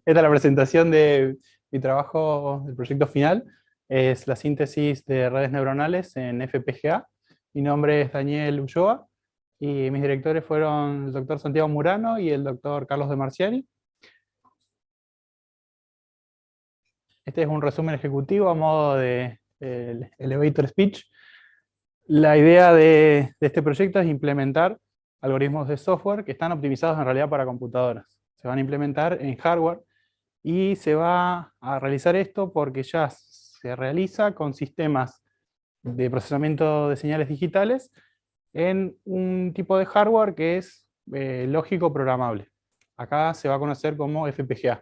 Esta es la presentación de mi trabajo, del proyecto final. Es la síntesis de redes neuronales en FPGA. Mi nombre es Daniel Ulloa y mis directores fueron el doctor Santiago Murano y el doctor Carlos de Marciani. Este es un resumen ejecutivo a modo de elevator speech. La idea de este proyecto es implementar algoritmos de software que están optimizados en realidad para computadoras. Se van a implementar en hardware y se va a realizar esto porque ya se realiza con sistemas de procesamiento de señales digitales en un tipo de hardware que es lógico programable. Acá se va a conocer como FPGA.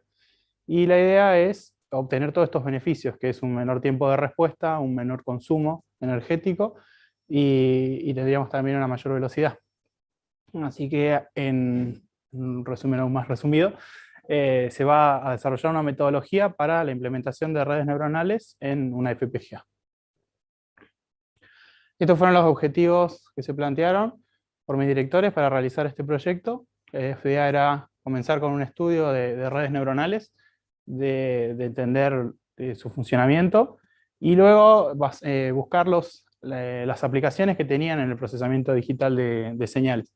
Y la idea es obtener todos estos beneficios, que es un menor tiempo de respuesta, un menor consumo energético y tendríamos también una mayor velocidad. Así que en un resumen aún más resumido, se va a desarrollar una metodología para la implementación de redes neuronales en una FPGA. Estos fueron los objetivos que se plantearon por mis directores para realizar este proyecto. La idea era comenzar con un estudio de redes neuronales, de entender su funcionamiento, y luego buscar las aplicaciones que tenían en el procesamiento digital de señales.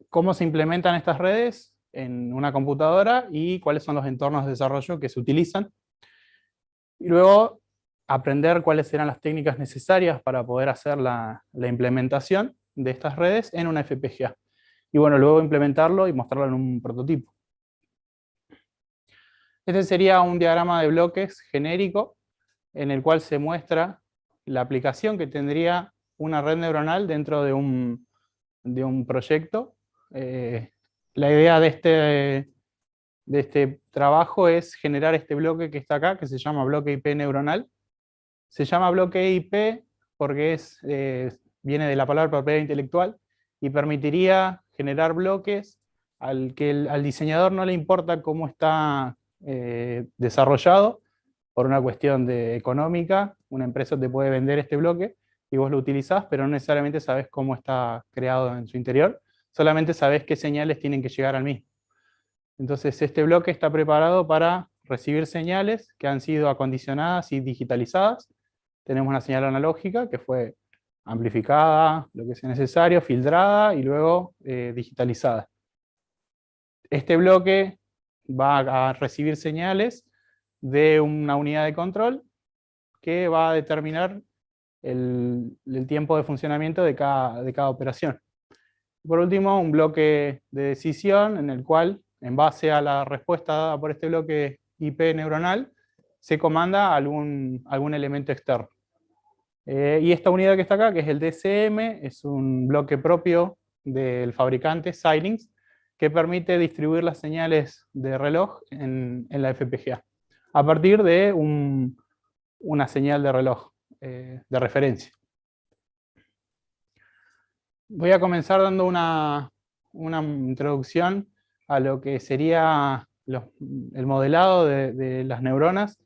Cómo se implementan estas redes en una computadora y cuáles son los entornos de desarrollo que se utilizan. Y luego aprender cuáles eran las técnicas necesarias para poder hacer la implementación de estas redes en una FPGA. Y bueno, luego implementarlo y mostrarlo en un prototipo. Este sería un diagrama de bloques genérico en el cual se muestra la aplicación que tendría una red neuronal dentro de un proyecto. La idea de este trabajo es generar este bloque que está acá, que se llama bloque IP neuronal. Se llama bloque IP porque viene de la palabra propiedad intelectual y permitiría generar bloques al diseñador no le importa cómo está desarrollado, por una cuestión económica. Una empresa te puede vender este bloque y vos lo utilizás, pero no necesariamente sabés cómo está creado en su interior, solamente sabés qué señales tienen que llegar al mismo. Entonces este bloque está preparado para recibir señales que han sido acondicionadas y digitalizadas. Tenemos una señal analógica que fue amplificada, lo que sea necesario, filtrada y luego digitalizada. Este bloque va a recibir señales de una unidad de control que va a determinar el tiempo de funcionamiento de cada operación. Por último, un bloque de decisión en el cual, en base a la respuesta dada por este bloque IP neuronal, se comanda algún elemento externo. Y esta unidad que está acá, que es el DCM, es un bloque propio del fabricante Xilinx, que permite distribuir las señales de reloj en la FPGA, a partir de una señal de reloj de referencia. Voy a comenzar dando una introducción a lo que sería el modelado de las neuronas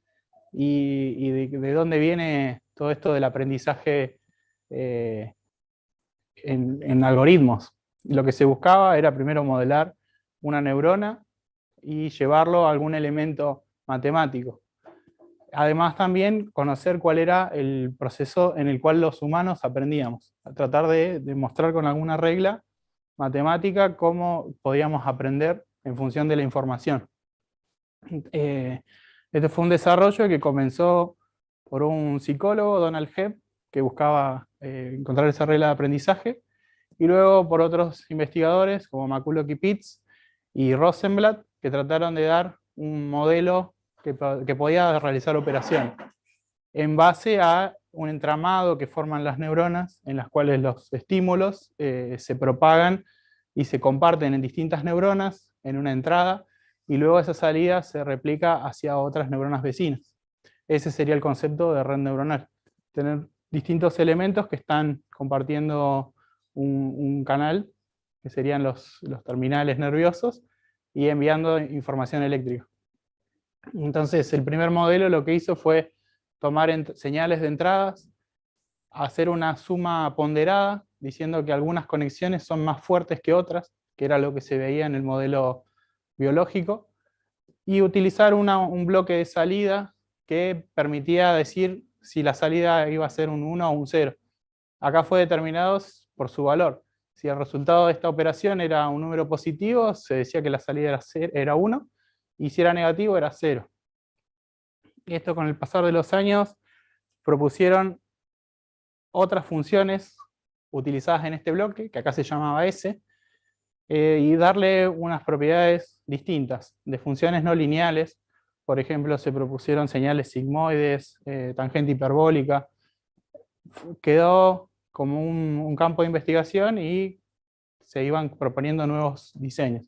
y de dónde viene todo esto del aprendizaje en algoritmos. Lo que se buscaba era primero modelar una neurona y llevarlo a algún elemento matemático. Además también conocer cuál era el proceso en el cual los humanos aprendíamos. A tratar de demostrar con alguna regla matemática cómo podíamos aprender en función de la información. Este fue un desarrollo que comenzó por un psicólogo, Donald Hebb, que buscaba encontrar esa regla de aprendizaje, y luego por otros investigadores como McCulloch-Pitts y Rosenblatt, que trataron de dar un modelo que podía realizar operaciones en base a un entramado que forman las neuronas, en las cuales los estímulos se propagan y se comparten en distintas neuronas en una entrada, y luego esa salida se replica hacia otras neuronas vecinas. Ese sería el concepto de red neuronal. Tener distintos elementos que están compartiendo un canal, que serían los terminales nerviosos, y enviando información eléctrica. Entonces, el primer modelo lo que hizo fue tomar señales de entradas, hacer una suma ponderada, diciendo que algunas conexiones son más fuertes que otras, que era lo que se veía en el modelo biológico, y utilizar un bloque de salida que permitía decir si la salida iba a ser un 1 o un 0. Acá fue determinado por su valor. Si el resultado de esta operación era un número positivo, se decía que la salida era 1, y si era negativo era 0. Y esto, con el pasar de los años, propusieron otras funciones utilizadas en este bloque, que acá se llamaba S, y darle unas propiedades distintas, de funciones no lineales. Por ejemplo, se propusieron señales sigmoides, tangente hiperbólica. Quedó como un campo de investigación y se iban proponiendo nuevos diseños.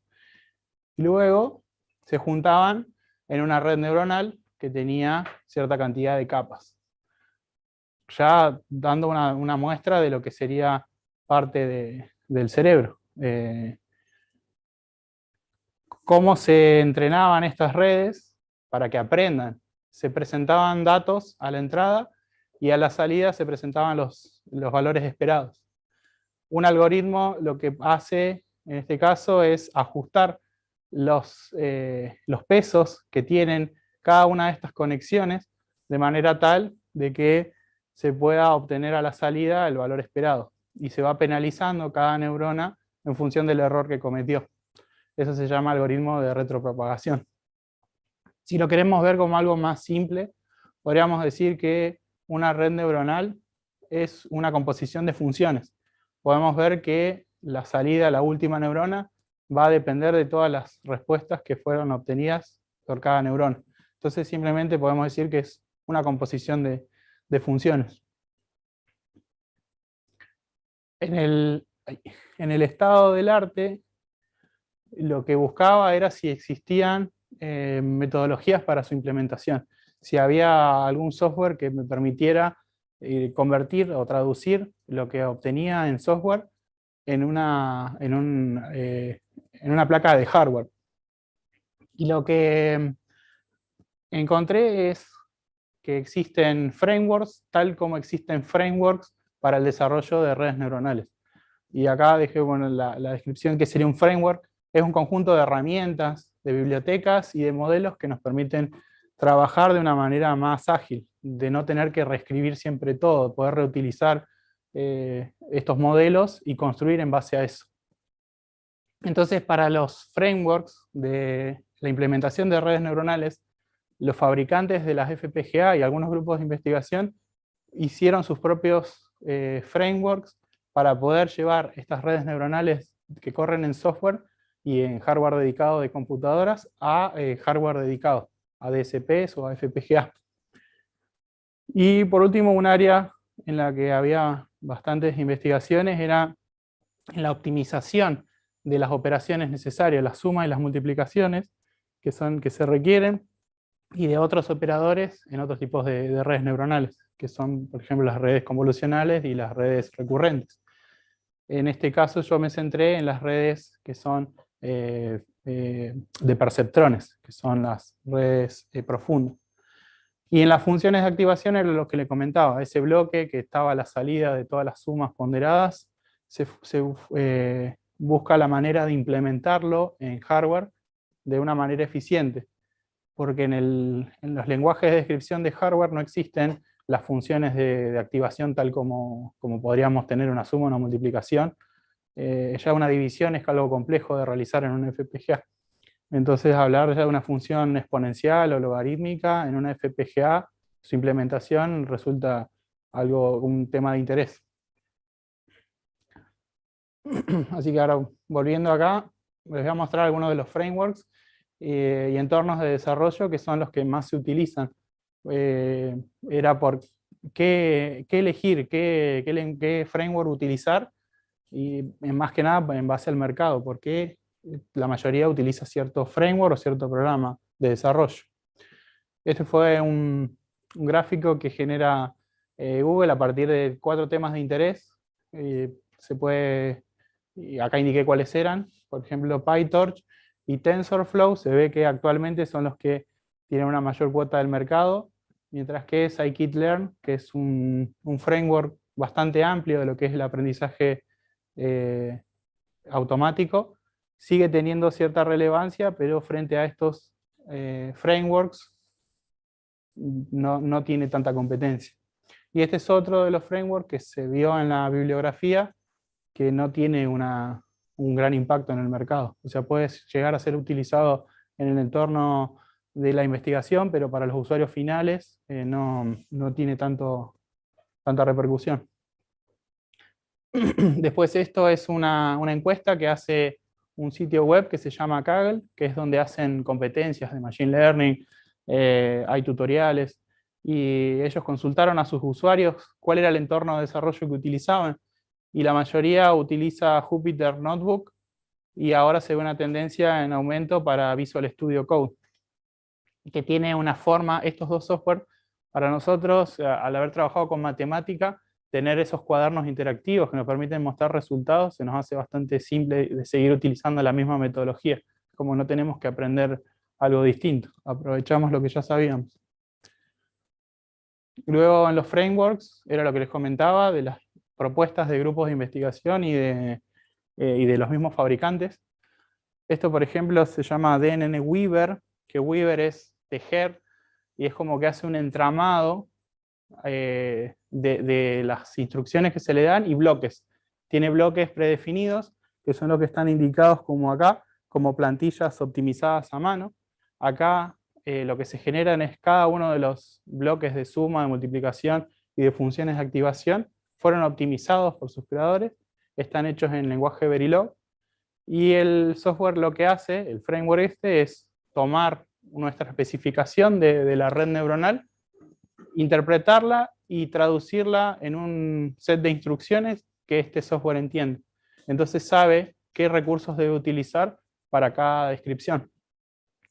Y luego se juntaban en una red neuronal que tenía cierta cantidad de capas, ya dando una muestra de lo que sería parte del cerebro. ¿Cómo se entrenaban estas redes para que aprendan? Se presentaban datos a la entrada y a la salida se presentaban los valores esperados. Un algoritmo lo que hace en este caso es ajustar los pesos que tienen cada una de estas conexiones de manera tal de que se pueda obtener a la salida el valor esperado, y se va penalizando cada neurona en función del error que cometió. Eso se llama algoritmo de retropropagación. Si lo queremos ver como algo más simple, podríamos decir que una red neuronal es una composición de funciones. Podemos ver que la salida a la última neurona va a depender de todas las respuestas que fueron obtenidas por cada neurona. Entonces simplemente podemos decir que es una composición de funciones. En el estado del arte, lo que buscaba era si existían metodologías para su implementación. Si había algún software que me permitiera convertir o traducir lo que obtenía en software en una placa de hardware. Y lo que encontré es que existen frameworks, tal como existen frameworks para el desarrollo de redes neuronales. Y acá dejé la descripción que sería un framework. Es un conjunto de herramientas, de bibliotecas y de modelos que nos permiten trabajar de una manera más ágil, de no tener que reescribir siempre todo, poder reutilizar estos modelos y construir en base a eso. Entonces, para los frameworks de la implementación de redes neuronales, los fabricantes de las FPGA y algunos grupos de investigación hicieron sus propios frameworks para poder llevar estas redes neuronales que corren en software y en hardware dedicado de computadoras a hardware dedicado, a DSPs o a FPGA. Y por último, un área en la que había bastantes investigaciones era en la optimización de las operaciones necesarias, las sumas y las multiplicaciones que se requieren, y de otros operadores en otros tipos de redes neuronales, que son, por ejemplo, las redes convolucionales y las redes recurrentes. En este caso yo me centré en las redes que son de perceptrones, que son las redes profundas. Y en las funciones de activación era lo que le comentaba, ese bloque que estaba a la salida de todas las sumas ponderadas, se busca la manera de implementarlo en hardware de una manera eficiente, porque en los lenguajes de descripción de hardware no existen las funciones de activación tal como podríamos tener una suma o una multiplicación. Ya una división es algo complejo de realizar en un FPGA. Entonces hablar ya de una función exponencial o logarítmica en una FPGA, su implementación resulta un tema de interés. Así que ahora, volviendo acá, les voy a mostrar algunos de los frameworks y entornos de desarrollo que son los que más se utilizan. Era por qué elegir, qué framework utilizar, y más que nada en base al mercado, porque la mayoría utiliza cierto framework o cierto programa de desarrollo. Este fue un gráfico que genera Google a partir de 4 temas de interés. Y acá indiqué cuáles eran, por ejemplo PyTorch y TensorFlow. Se ve que actualmente son los que tienen una mayor cuota del mercado, mientras que scikit-learn, que es un framework bastante amplio de lo que es el aprendizaje automático, sigue teniendo cierta relevancia, pero frente a estos frameworks no tiene tanta competencia. Y este es otro de los frameworks que se vio en la bibliografía que no tiene un gran impacto en el mercado. O sea, puede llegar a ser utilizado en el entorno de la investigación, pero para los usuarios finales no tiene tanta repercusión. Después esto es una encuesta que hace un sitio web que se llama Kaggle, que es donde hacen competencias de Machine Learning, hay tutoriales, y ellos consultaron a sus usuarios cuál era el entorno de desarrollo que utilizaban, y la mayoría utiliza Jupyter Notebook, y ahora se ve una tendencia en aumento para Visual Studio Code, que tiene una forma, estos dos software, para nosotros, al haber trabajado con matemática, tener esos cuadernos interactivos que nos permiten mostrar resultados, se nos hace bastante simple de seguir utilizando la misma metodología, como no tenemos que aprender algo distinto, aprovechamos lo que ya sabíamos. Luego en los frameworks, era lo que les comentaba, de las propuestas de grupos de investigación y de los mismos fabricantes. Esto, por ejemplo, se llama DNN Weaver, que Weaver es tejer, y es como que hace un entramado de las instrucciones que se le dan y bloques. Tiene bloques predefinidos, que son los que están indicados como acá, como plantillas optimizadas a mano. Acá lo que se generan es cada uno de los bloques de suma, de multiplicación y de funciones de activación, fueron optimizados por sus creadores, están hechos en lenguaje Verilog, y el software lo que hace, el framework este, es tomar nuestra especificación de la red neuronal, interpretarla y traducirla en un set de instrucciones que este software entiende. Entonces sabe qué recursos debe utilizar para cada descripción.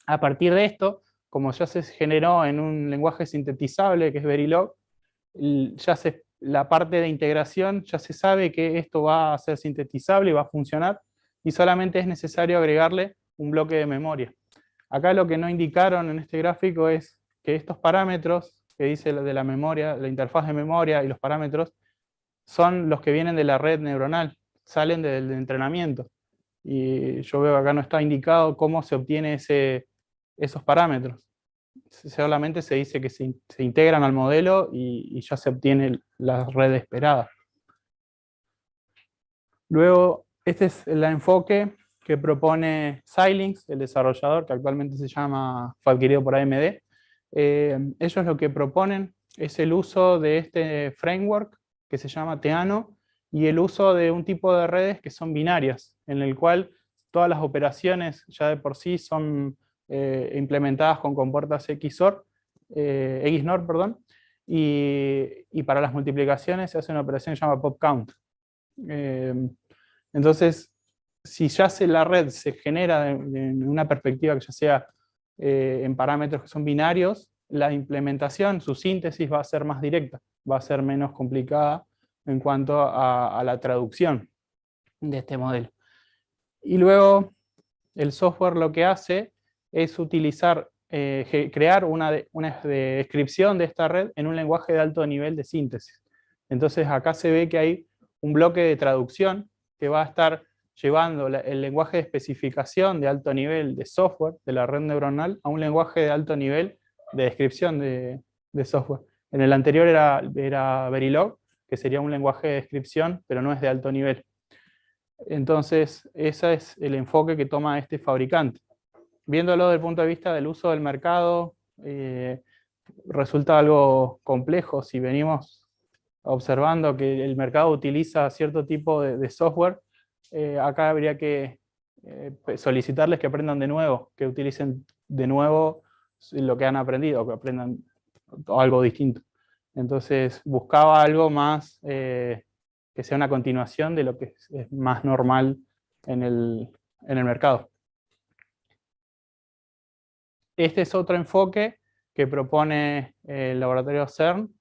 A partir de esto, como ya se generó en un lenguaje sintetizable que es Verilog, la parte de integración ya se sabe que esto va a ser sintetizable y va a funcionar, y solamente es necesario agregarle un bloque de memoria. Acá lo que no indicaron en este gráfico es que estos parámetros que dice de la memoria, la interfaz de memoria y los parámetros, son los que vienen de la red neuronal, salen del entrenamiento. Y yo veo que acá no está indicado cómo se obtiene esos parámetros. Solamente se dice que se integran al modelo y ya se obtiene la red esperada. Luego, este es el enfoque que propone Xilinx, el desarrollador, que actualmente fue adquirido por AMD. Ellos lo que proponen es el uso de este framework que se llama Theano y el uso de un tipo de redes que son binarias, en el cual todas las operaciones ya de por sí son implementadas con compuertas XOR, XNOR, perdón, y para las multiplicaciones se hace una operación que se llama popcount. Entonces, si ya la red se genera de una perspectiva que ya sea en parámetros que son binarios, la implementación, su síntesis va a ser más directa, va a ser menos complicada en cuanto a la traducción de este modelo. Y luego el software lo que hace es crear una descripción de esta red en un lenguaje de alto nivel de síntesis. Entonces acá se ve que hay un bloque de traducción que va a estar llevando el lenguaje de especificación de alto nivel de software de la red neuronal a un lenguaje de alto nivel de descripción de software. En el anterior era Verilog, que sería un lenguaje de descripción, pero no es de alto nivel. Entonces, ese es el enfoque que toma este fabricante. Viéndolo desde el punto de vista del uso del mercado, resulta algo complejo si venimos observando que el mercado utiliza cierto tipo de software. Acá habría que solicitarles que aprendan de nuevo, que utilicen de nuevo lo que han aprendido, que aprendan algo distinto. Entonces buscaba algo más que sea una continuación de lo que es más normal en el mercado. Este es otro enfoque que propone el laboratorio CERN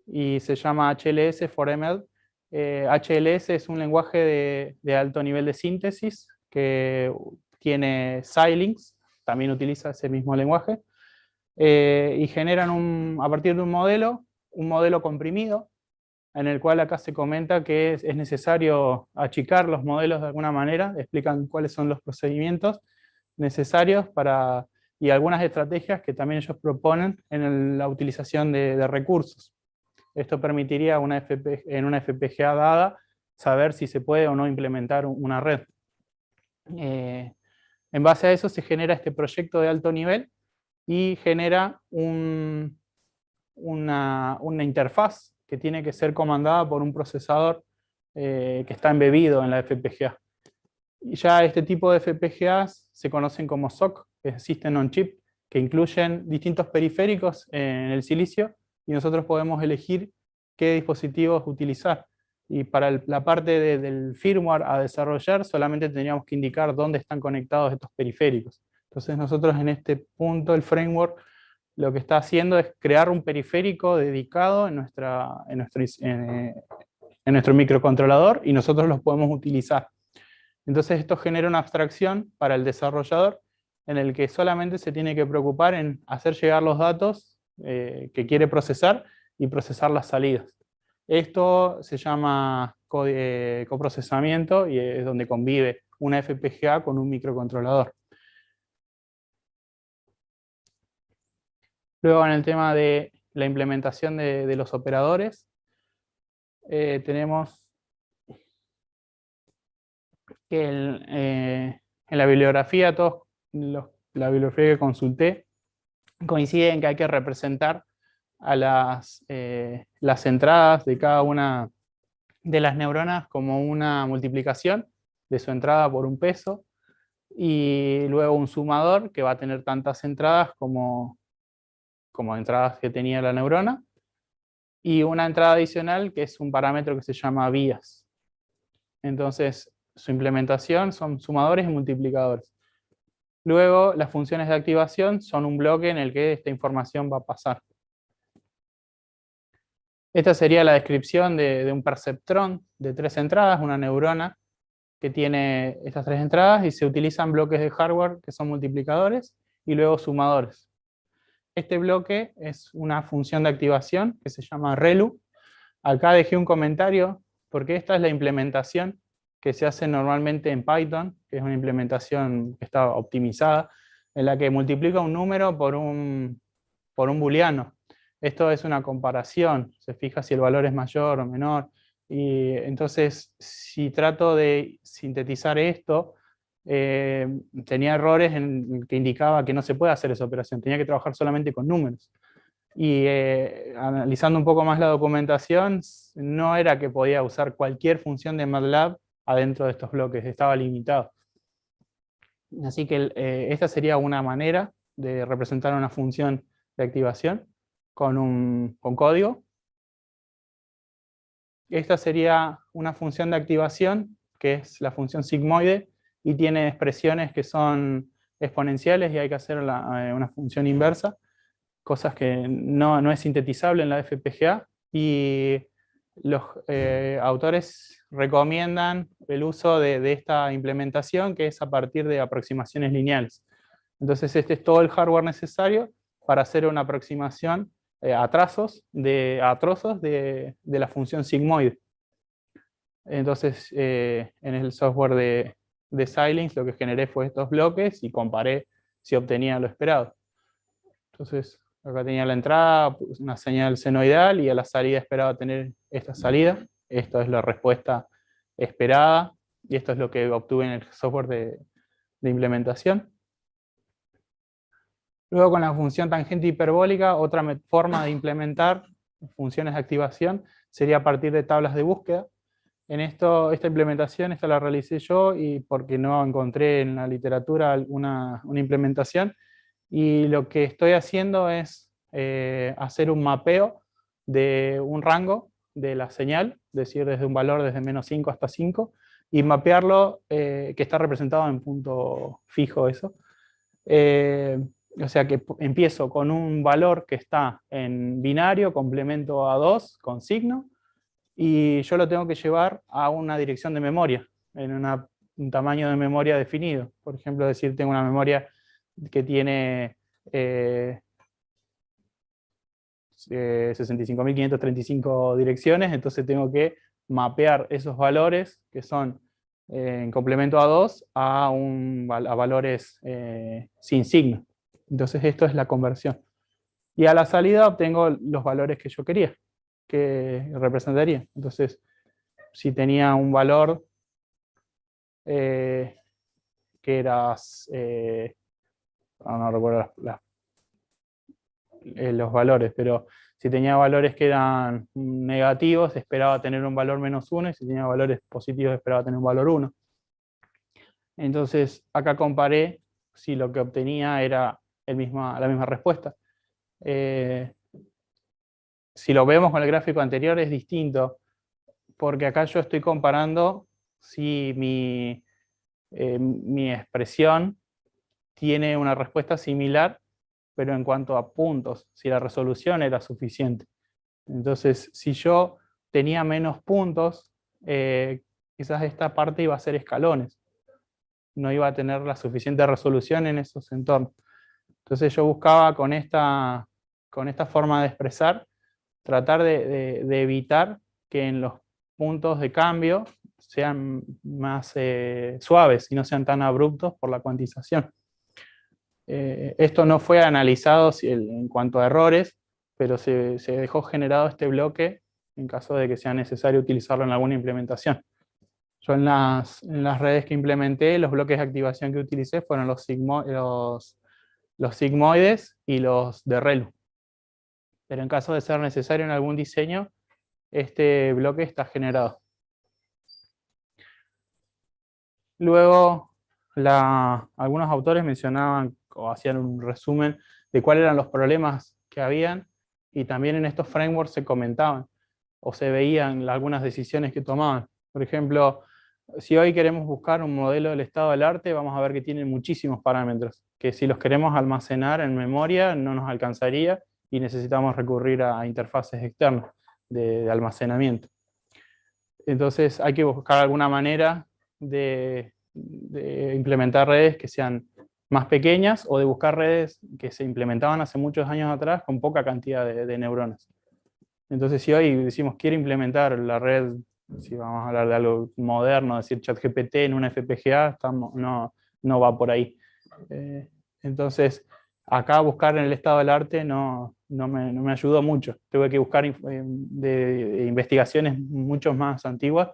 y se llama HLS for ML. HLS es un lenguaje de alto nivel de síntesis que tiene Xilinx, también utiliza ese mismo lenguaje, y generan a partir de un modelo comprimido, en el cual acá se comenta que es necesario achicar los modelos de alguna manera, explican cuáles son los procedimientos necesarios para, y algunas estrategias que también ellos proponen en la utilización de recursos. Esto permitiría en una FPGA dada saber si se puede o no implementar una red. En base a eso se genera este proyecto de alto nivel y genera una interfaz que tiene que ser comandada por un procesador que está embebido en la FPGA. Y ya este tipo de FPGAs se conocen como SoC, que es System on Chip, que incluyen distintos periféricos en el silicio y nosotros podemos elegir qué dispositivos utilizar. Y para la parte del firmware a desarrollar solamente tendríamos que indicar dónde están conectados estos periféricos. Entonces nosotros en este punto el framework lo que está haciendo es crear un periférico dedicado en nuestro microcontrolador y nosotros los podemos utilizar. Entonces esto genera una abstracción para el desarrollador en el que solamente se tiene que preocupar en hacer llegar los datos que quiere procesar y procesar las salidas. Esto se llama coprocesamiento y es donde convive una FPGA con un microcontrolador. Luego en el tema de la implementación de los operadores, tenemos que en la bibliografía, la bibliografía que consulté, coincide en que hay que representar a las entradas de cada una de las neuronas como una multiplicación de su entrada por un peso, y luego un sumador que va a tener tantas entradas como entradas que tenía la neurona, y una entrada adicional que es un parámetro que se llama vías. Entonces, su implementación son sumadores y multiplicadores. Luego, las funciones de activación son un bloque en el que esta información va a pasar. Esta sería la descripción de un perceptrón de 3 entradas, una neurona que tiene estas 3 entradas, y se utilizan bloques de hardware que son multiplicadores y luego sumadores. Este bloque es una función de activación que se llama ReLU. Acá dejé un comentario porque esta es la implementación que se hace normalmente en Python, que es una implementación que está optimizada, en la que multiplica un número por un booleano. Esto es una comparación, se fija si el valor es mayor o menor. Y entonces, si trato de sintetizar esto, tenía errores en que indicaba que no se puede hacer esa operación, tenía que trabajar solamente con números. Y analizando un poco más la documentación, no era que podía usar cualquier función de MATLAB adentro de estos bloques, estaba limitado. Así que esta sería una manera de representar una función de activación con código. Esta sería una función de activación, que es la función sigmoide, y tiene expresiones que son exponenciales y hay que hacer una función inversa, cosas que no es sintetizable en la FPGA, y los autores recomiendan el uso de esta implementación, que es a partir de aproximaciones lineales. Entonces este es todo el hardware necesario para hacer una aproximación a trozos de la función sigmoide. Entonces en el software de Xilinx lo que generé fue estos bloques y comparé si obtenía lo esperado. Entonces acá tenía la entrada, una señal senoidal, y a la salida esperaba tener esta salida. Esto es la respuesta esperada y esto es lo que obtuve en el software de implementación. Luego con la función tangente hiperbólica, otra forma de implementar funciones de activación sería a partir de tablas de búsqueda. Esta implementación la realicé yo y porque no encontré en la literatura una implementación, y lo que estoy haciendo es hacer un mapeo de un rango de la señal, es decir, desde un valor desde -5 hasta 5, y mapearlo, que está representado en punto fijo eso. O sea que empiezo con un valor que está en binario, complemento a 2 con signo, y yo lo tengo que llevar a una dirección de memoria, en un tamaño de memoria definido. Por ejemplo, decir, tengo una memoria que tiene 65.535 direcciones, entonces tengo que mapear esos valores que son en complemento a 2 a valores sin signo. Entonces esto es la conversión. Y a la salida obtengo los valores que yo quería, que representaría. Entonces, si tenía un valor que era, no recuerdo los valores, pero si tenía valores que eran negativos, esperaba tener un valor -1, y si tenía valores positivos, esperaba tener un valor 1. Entonces, acá comparé si lo que obtenía era la misma respuesta. Si lo vemos con el gráfico anterior es distinto, porque acá yo estoy comparando si mi expresión tiene una respuesta similar, pero en cuanto a puntos, si la resolución era suficiente. Entonces, si yo tenía menos puntos, quizás esta parte iba a ser escalones. No iba a tener la suficiente resolución en esos entornos. Entonces yo buscaba con esta forma de expresar, tratar de evitar que en los puntos de cambio sean más suaves y no sean tan abruptos por la cuantización. Esto no fue analizado en cuanto a errores, pero se dejó generado este bloque en caso de que sea necesario utilizarlo en alguna implementación. Yo en las redes que implementé, los bloques de activación que utilicé fueron los sigmoides y los de ReLU. Pero en caso de ser necesario en algún diseño, este bloque está generado. Luego, algunos autores mencionaban o hacían un resumen de cuáles eran los problemas que habían, y también en estos frameworks se comentaban o se veían algunas decisiones que tomaban. Por ejemplo, si hoy queremos buscar un modelo del estado del arte, vamos a ver que tiene muchísimos parámetros, que si los queremos almacenar en memoria no nos alcanzaría y necesitamos recurrir a interfaces externas de almacenamiento. Entonces hay que buscar alguna manera de implementar redes que sean más pequeñas, o de buscar redes que se implementaban hace muchos años atrás con poca cantidad de neuronas. Entonces, si hoy decimos quiero implementar la red, si vamos a hablar de algo moderno, decir ChatGPT en una FPGA, no va por ahí. Entonces, acá buscar en el estado del arte no me ayudó mucho. Tuve que buscar de investigaciones mucho más antiguas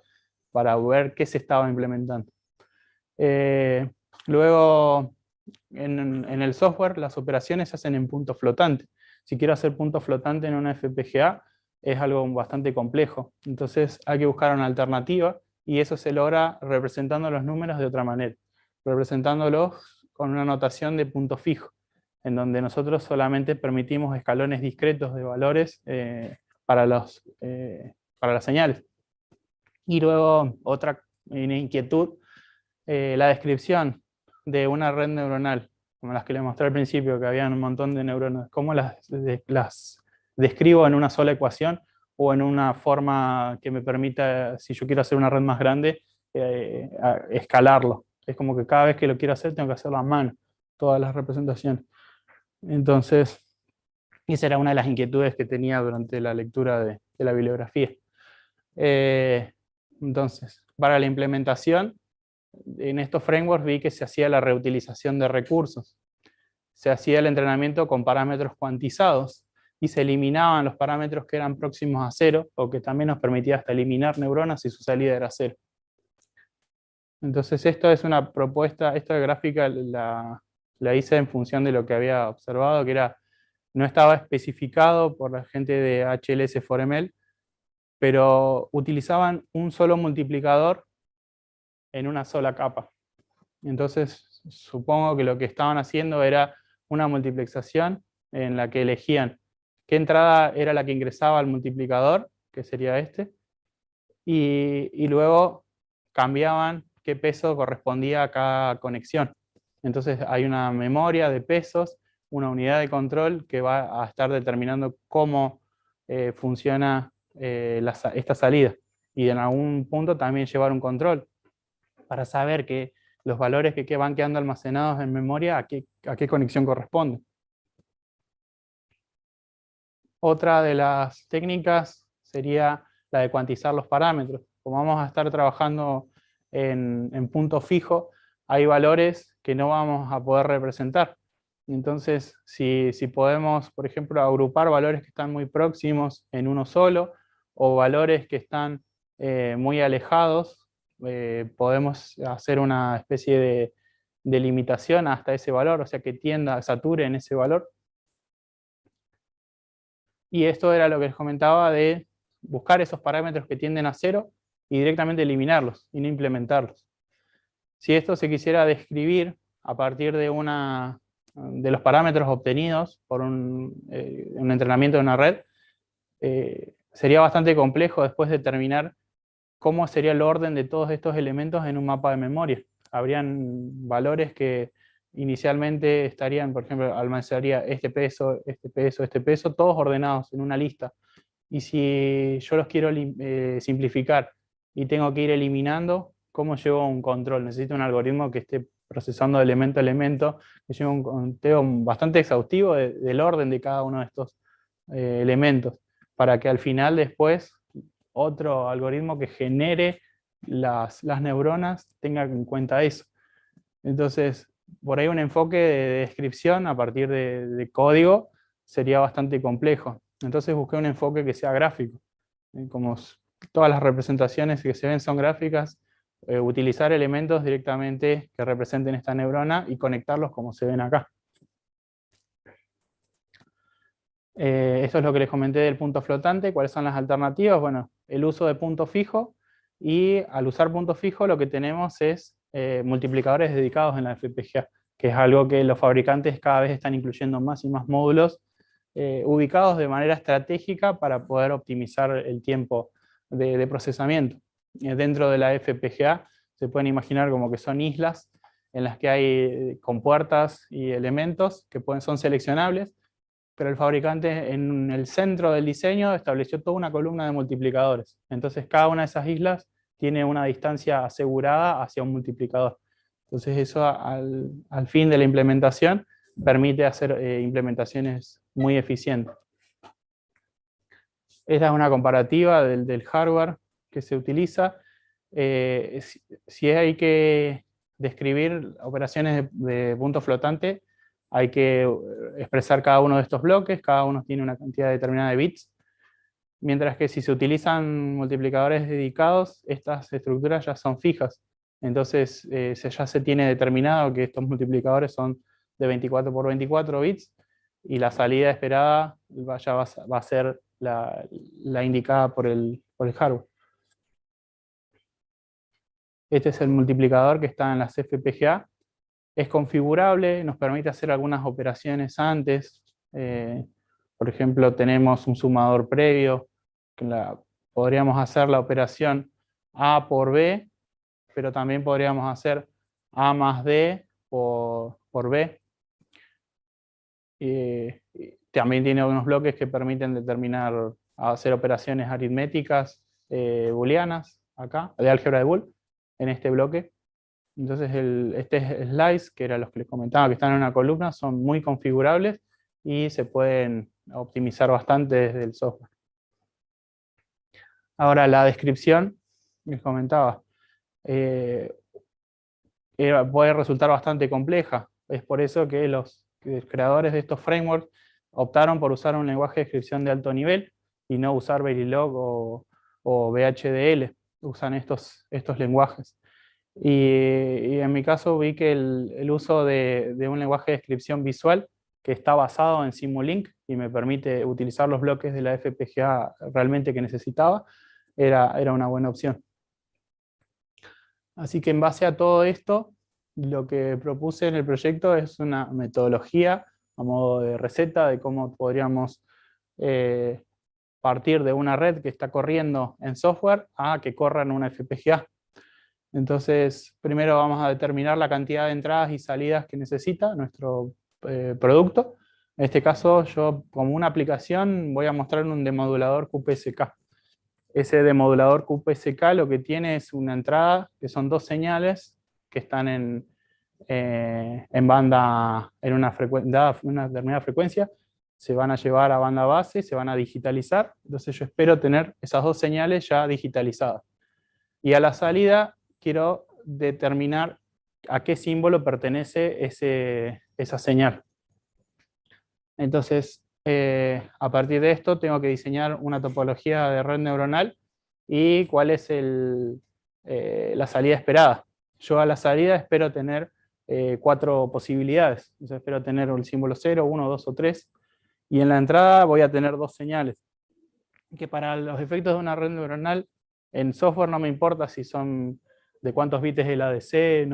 para ver qué se estaba implementando. Luego, en el software, las operaciones se hacen en punto flotante. Si quiero hacer punto flotante en una FPGA, es algo bastante complejo. Entonces hay que buscar una alternativa, y eso se logra representando los números de otra manera, representándolos con una notación de punto fijo, en donde nosotros solamente permitimos escalones discretos de valores para las señales. Y luego otra inquietud, la descripción de una red neuronal, como las que les mostré al principio, que había un montón de neuronas. ¿Cómo las describo en una sola ecuación o en una forma que me permita, si yo quiero hacer una red más grande, escalarlo? Es como que cada vez que lo quiero hacer tengo que hacerlo a mano, todas las representaciones. Entonces, esa era una de las inquietudes que tenía durante la lectura de la bibliografía. Entonces, para la implementación, en estos frameworks vi que se hacía la reutilización de recursos. Se hacía el entrenamiento con parámetros cuantizados y se eliminaban los parámetros que eran próximos a 0, o que también nos permitía hasta eliminar neuronas si su salida era 0. Entonces esto es una propuesta, esta gráfica la hice en función de lo que había observado, que no estaba especificado por la gente de HLS4ML, pero utilizaban un solo multiplicador en una sola capa. Entonces, supongo que lo que estaban haciendo era una multiplexación en la que elegían qué entrada era la que ingresaba al multiplicador, que sería este, y luego cambiaban qué peso correspondía a cada conexión. Entonces hay una memoria de pesos, una unidad de control que va a estar determinando cómo funciona esta salida. Y en algún punto también llevar un control para saber que los valores que van quedando almacenados en memoria, a qué conexión corresponden. Otra de las técnicas sería la de cuantizar los parámetros. Como vamos a estar trabajando en punto fijo, hay valores que no vamos a poder representar. Entonces, si podemos, por ejemplo, agrupar valores que están muy próximos en uno solo, o valores que están muy alejados, podemos hacer una especie de limitación hasta ese valor, o sea que tienda, sature en ese valor. Y esto era lo que les comentaba de buscar esos parámetros que tienden a cero y directamente eliminarlos y no implementarlos. Si esto se quisiera describir a partir de los parámetros obtenidos por un entrenamiento de una red, sería bastante complejo después determinar cómo sería el orden de todos estos elementos en un mapa de memoria. Habrían valores que inicialmente estarían, por ejemplo, almacenaría este peso, este peso, este peso, todos ordenados en una lista. Y si yo los quiero simplificar y tengo que ir eliminando, ¿cómo llevo a un control? Necesito un algoritmo que esté procesando de elemento a elemento, que lleve un conteo bastante exhaustivo del orden de cada uno de estos elementos, para que al final después otro algoritmo que genere las neuronas tenga en cuenta eso. Entonces, por ahí un enfoque de descripción a partir de código sería bastante complejo. Entonces busqué un enfoque que sea gráfico. Como todas las representaciones que se ven son gráficas, utilizar elementos directamente que representen esta neurona y conectarlos como se ven acá. Esto es lo que les comenté del punto flotante. ¿Cuáles son las alternativas? Bueno, el uso de punto fijo, y al usar punto fijo lo que tenemos es multiplicadores dedicados en la FPGA, que es algo que los fabricantes cada vez están incluyendo más y más módulos ubicados de manera estratégica para poder optimizar el tiempo de procesamiento. Dentro de la FPGA se pueden imaginar como que son islas en las que hay compuertas y elementos que son seleccionables, pero el fabricante en el centro del diseño estableció toda una columna de multiplicadores. Entonces cada una de esas islas tiene una distancia asegurada hacia un multiplicador. Entonces eso al fin de la implementación permite hacer implementaciones muy eficientes. Esta es una comparativa del hardware que se utiliza. Si hay que describir operaciones de punto flotante, hay que expresar cada uno de estos bloques, cada uno tiene una cantidad determinada de bits, mientras que si se utilizan multiplicadores dedicados, estas estructuras ya son fijas. Entonces ya se tiene determinado que estos multiplicadores son de 24 por 24 bits, y la salida esperada ya va a ser la indicada por el hardware. Este es el multiplicador que está en las FPGA. Es configurable, nos permite hacer algunas operaciones antes. Por ejemplo, tenemos un sumador previo, que podríamos hacer la operación A por B, pero también podríamos hacer A más D por B. También tiene algunos bloques que permiten hacer operaciones aritméticas booleanas, acá, de álgebra de Boole, en este bloque. Entonces este slice, que eran los que les comentaba, que están en una columna, son muy configurables y se pueden optimizar bastante desde el software. Ahora la descripción, les comentaba, puede resultar bastante compleja. Es por eso que los creadores de estos frameworks optaron por usar un lenguaje de descripción de alto nivel y no usar Verilog o VHDL. Usan estos lenguajes. Y en mi caso vi que el uso de un lenguaje de descripción visual que está basado en Simulink y me permite utilizar los bloques de la FPGA realmente que necesitaba, era una buena opción. Así que en base a todo esto, lo que propuse en el proyecto es una metodología a modo de receta de cómo podríamos partir de una red que está corriendo en software a que corra en una FPGA. Entonces, primero vamos a determinar la cantidad de entradas y salidas que necesita nuestro producto. En este caso, yo como una aplicación voy a mostrar un demodulador QPSK. Ese demodulador QPSK lo que tiene es una entrada, que son dos señales que están en banda, en una determinada frecuencia, se van a llevar a banda base, se van a digitalizar, entonces yo espero tener esas dos señales ya digitalizadas. Y a la salida quiero determinar a qué símbolo pertenece esa señal. Entonces, a partir de esto tengo que diseñar una topología de red neuronal y cuál es la salida esperada. Yo a la salida espero tener 4 posibilidades. Entonces espero tener el símbolo 0, 1, 2 o 3. Y en la entrada voy a tener 2 señales. Que para los efectos de una red neuronal, en software no me importa si son de cuántos bits es el ADC,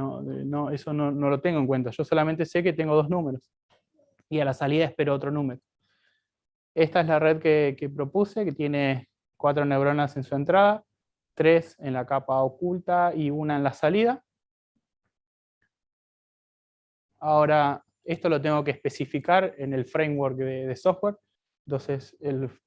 eso no lo tengo en cuenta. Yo solamente sé que tengo 2 números. Y a la salida espero otro número. Esta es la red que propuse, que tiene 4 neuronas en su entrada, 3 en la capa oculta y 1 en la salida. Ahora, esto lo tengo que especificar en el framework de software. Entonces,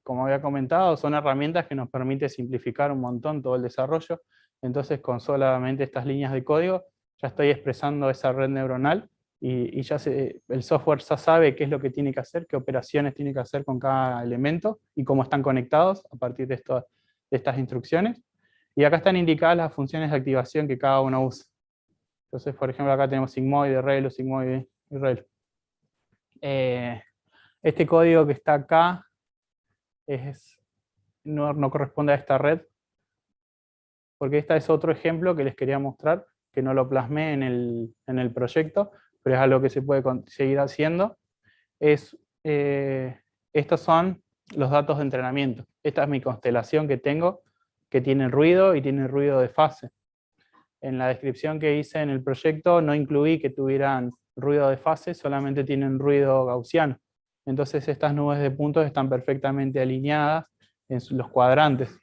como había comentado, son herramientas que nos permiten simplificar un montón todo el desarrollo. Entonces, con solamente estas líneas de código, ya estoy expresando esa red neuronal y ya el software ya sabe qué es lo que tiene que hacer, qué operaciones tiene que hacer con cada elemento y cómo están conectados a partir de estas instrucciones. Y acá están indicadas las funciones de activación que cada uno usa. Entonces, por ejemplo, acá tenemos sigmoide, relu, sigmoide y relu. Este código que está acá no corresponde a esta red, porque este es otro ejemplo que les quería mostrar, que no lo plasmé en el proyecto, pero es algo que se puede seguir haciendo. Estos son los datos de entrenamiento. Esta es mi constelación que tengo, que tiene ruido y tiene ruido de fase. En la descripción que hice en el proyecto no incluí que tuvieran ruido de fase, solamente tienen ruido gaussiano. Entonces estas nubes de puntos están perfectamente alineadas en los cuadrantes.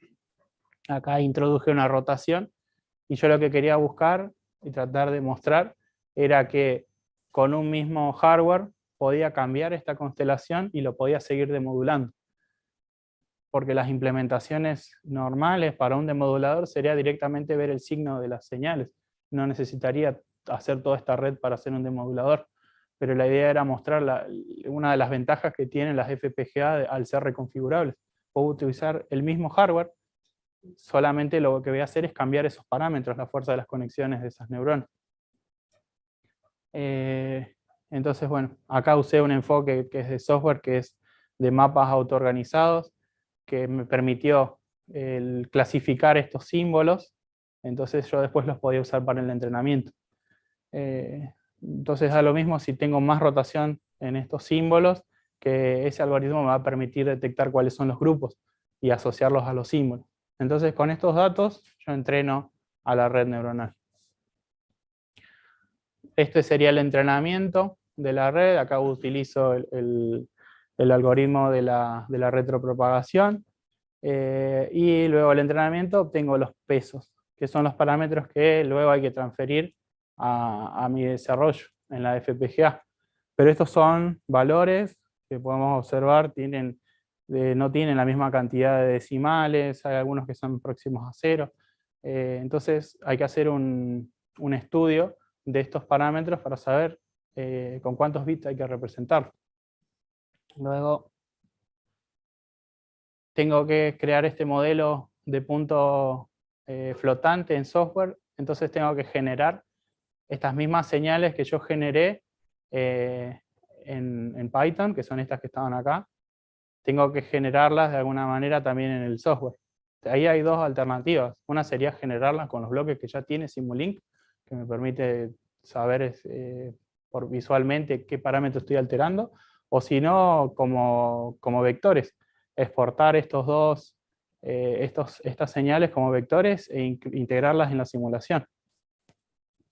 Acá introduje una rotación y yo lo que quería buscar y tratar de mostrar era que con un mismo hardware podía cambiar esta constelación y lo podía seguir demodulando. Porque las implementaciones normales para un demodulador sería directamente ver el signo de las señales. No necesitaría hacer toda esta red para hacer un demodulador. Pero la idea era mostrar una de las ventajas que tienen las FPGA al ser reconfigurables. Puedo utilizar el mismo hardware, solamente lo que voy a hacer es cambiar esos parámetros, la fuerza de las conexiones de esas neuronas. Entonces, bueno, acá usé un enfoque que es de software, que es de mapas autoorganizados, que me permitió clasificar estos símbolos, entonces yo después los podía usar para el entrenamiento. Entonces da lo mismo si tengo más rotación en estos símbolos, que ese algoritmo me va a permitir detectar cuáles son los grupos y asociarlos a los símbolos. Entonces con estos datos yo entreno a la red neuronal. Este sería el entrenamiento de la red. Acá utilizo el algoritmo de la retropropagación. Y luego el entrenamiento obtengo los pesos, que son los parámetros que luego hay que transferir a mi desarrollo en la FPGA. Pero estos son valores que podemos observar, no tienen la misma cantidad de decimales, hay algunos que son próximos a 0. Entonces hay que hacer un estudio de estos parámetros para saber con cuántos bits hay que representar. Luego tengo que crear este modelo de punto flotante en software, entonces tengo que generar estas mismas señales que yo generé en Python, que son estas que estaban acá. Tengo que generarlas de alguna manera también en el software. Ahí hay dos alternativas. Una sería generarlas con los bloques que ya tiene Simulink, que me permite saber visualmente qué parámetro estoy alterando, o si no, como vectores. Exportar estas señales como vectores e integrarlas en la simulación.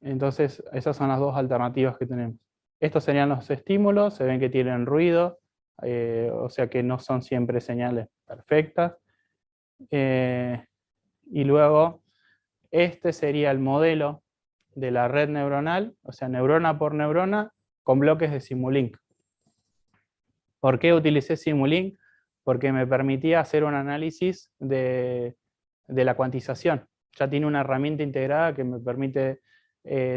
Entonces, esas son las dos alternativas que tenemos. Estos serían los estímulos, se ven que tienen ruido, o sea que no son siempre señales perfectas. Y luego, este sería el modelo de la red neuronal, o sea, neurona por neurona, con bloques de Simulink. ¿Por qué utilicé Simulink? Porque me permitía hacer un análisis de la cuantización. Ya tiene una herramienta integrada que me permite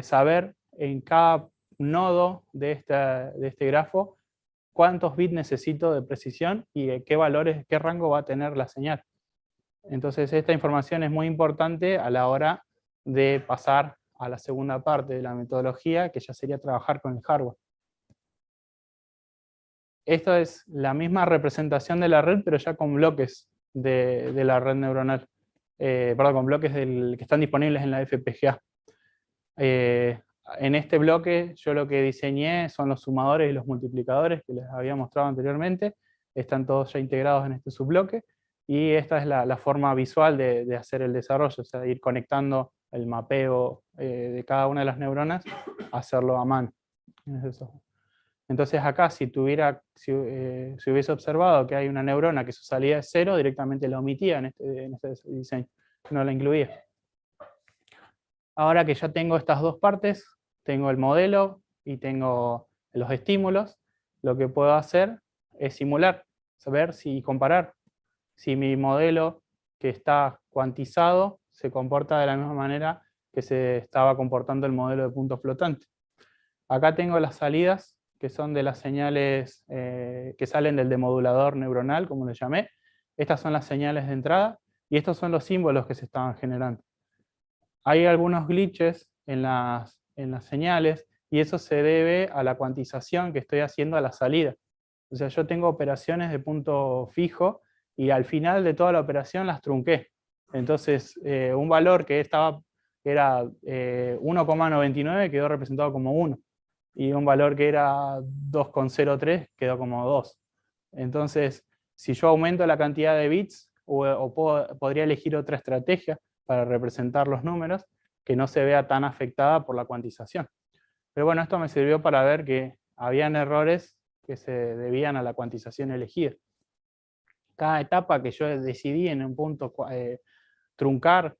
saber en cada nodo de este grafo cuántos bits necesito de precisión y qué valores, qué rango va a tener la señal. Entonces esta información es muy importante a la hora de pasar a la segunda parte de la metodología, que ya sería trabajar con el hardware. Esto es la misma representación de la red, pero ya con bloques de la red neuronal. Perdón, con bloques que están disponibles en la FPGA. En este bloque yo lo que diseñé son los sumadores y los multiplicadores que les había mostrado anteriormente. Están todos ya integrados en este subbloque. Y esta es la forma visual de hacer el desarrollo, o sea, ir conectando el mapeo de cada una de las neuronas, hacerlo a mano. Entonces acá si hubiese observado que hay una neurona que su salida es 0, directamente la omitía en este diseño, no la incluía. Ahora que ya tengo estas dos partes, tengo el modelo y tengo los estímulos, lo que puedo hacer es simular, saber y comparar si mi modelo que está cuantizado se comporta de la misma manera que se estaba comportando el modelo de punto flotante. Acá tengo las salidas, que son de las señales que salen del demodulador neuronal, como le llamé. Estas son las señales de entrada, y estos son los símbolos que se estaban generando. Hay algunos glitches en las señales, y eso se debe a la cuantización que estoy haciendo a la salida. O sea, yo tengo operaciones de punto fijo, y al final de toda la operación las trunqué. Entonces, un valor que era 1,99 quedó representado como 1. Y un valor que era 2,03 quedó como 2. Entonces, si yo aumento la cantidad de bits, podría elegir otra estrategia para representar los números que no se vea tan afectada por la cuantización. Pero bueno, esto me sirvió para ver que habían errores que se debían a la cuantización elegida. Cada etapa que yo decidí en un punto truncar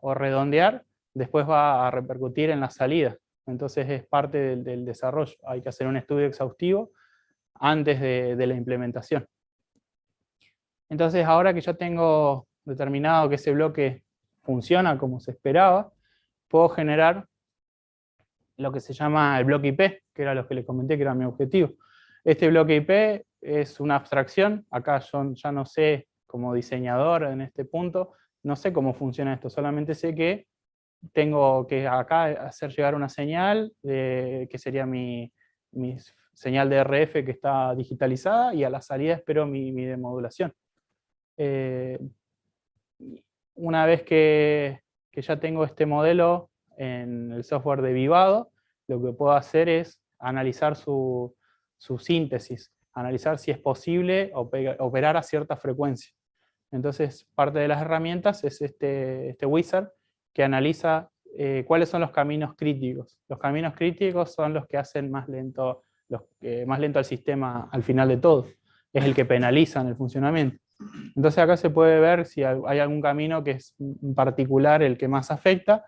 o redondear, después va a repercutir en la salida. Entonces es parte del desarrollo. Hay que hacer un estudio exhaustivo antes de la implementación. Entonces ahora que ya tengo determinado que ese bloque funciona como se esperaba, puedo generar lo que se llama el bloque IP, que era lo que les comenté que era mi objetivo. Este bloque IP es una abstracción. Acá yo ya no sé, como diseñador en este punto, no sé cómo funciona esto, solamente sé que tengo que acá hacer llegar una señal, que sería mi señal de RF que está digitalizada, y a la salida espero mi demodulación. Una vez que ya tengo este modelo en el software de Vivado, lo que puedo hacer es analizar su síntesis, analizar si es posible operar a cierta frecuencia. Entonces, parte de las herramientas es este wizard que analiza cuáles son los caminos críticos. Los caminos críticos son los que hacen más lento al sistema al final de todo. Es el que penaliza en el funcionamiento. Entonces acá se puede ver si hay algún camino que es en particular el que más afecta,